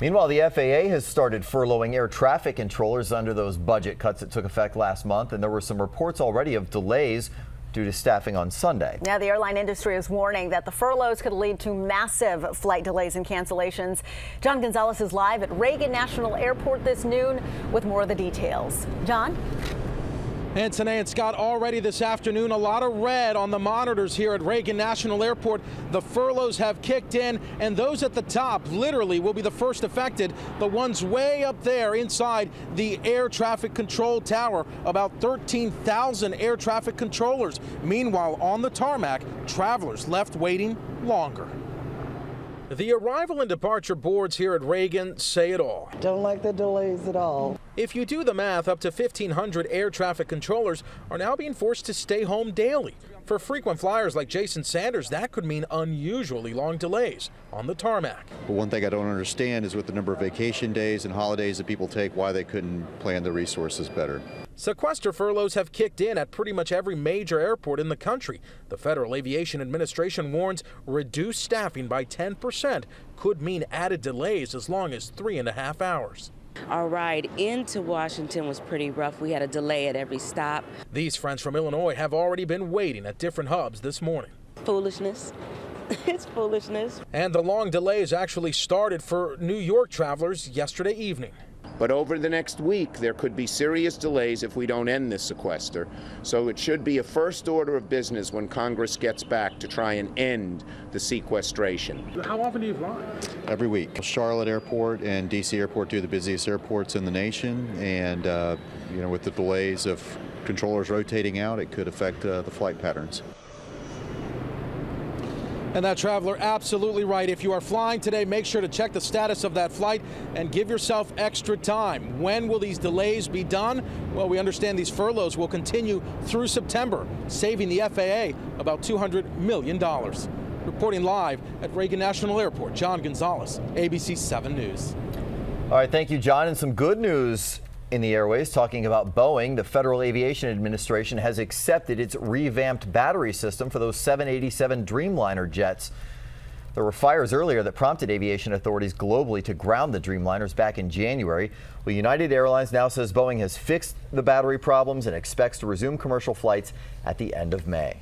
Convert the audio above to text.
Meanwhile, the FAA has started furloughing air traffic controllers under those budget cuts that took effect last month, and there were some reports already of delays due to staffing on Sunday. Now, the airline industry is warning that the furloughs could lead to massive flight delays and cancellations. John Gonzalez is live at Reagan National Airport this noon with more of the details. John? And Tanae and Scott, already this afternoon, a lot of red on the monitors here at Reagan National Airport. The furloughs have kicked in, and those at the top literally will be the first affected. The ones way up there inside the air traffic control tower, about 13,000 air traffic controllers. Meanwhile, on the tarmac, travelers left waiting longer. The arrival and departure boards here at Reagan say it all. Don't like the delays at all. If you do the math, up to 1,500 air traffic controllers are now being forced to stay home daily. For frequent flyers like Jason Sanders, that could mean unusually long delays on the tarmac. But one thing I don't understand is with the number of vacation days and holidays that people take, why they couldn't plan their resources better. Sequester furloughs have kicked in at pretty much every major airport in the country. The Federal Aviation Administration warns reduced staffing by 10% could mean added delays as long as 3.5 hours. Our ride into Washington was pretty rough. We had a delay at every stop. These friends from Illinois have already been waiting at different hubs this morning. Foolishness. It's foolishness. And the long delays actually started for New York travelers yesterday evening. But over the next week, there could be serious delays if we don't end this sequester. So it should be a first order of business when Congress gets back to try and end the sequestration. How often do you fly? Every week. Charlotte Airport and DC Airport, two of the busiest airports in the nation, and with the delays of controllers rotating out, it could affect the flight patterns. And that traveler absolutely right. If you are flying today, make sure to check the status of that flight and give yourself extra time. When will these delays be done? Well, we understand these furloughs will continue through September, saving the FAA about $200 million. Reporting live at Reagan National Airport, John Gonzalez, ABC 7 News. All right, thank you, John. And some good news in the airways, talking about Boeing. The Federal Aviation Administration has accepted its revamped battery system for those 787 Dreamliner jets. There were fires earlier that prompted aviation authorities globally to ground the Dreamliners back in January. Well, United Airlines now says Boeing has fixed the battery problems and expects to resume commercial flights at the end of May.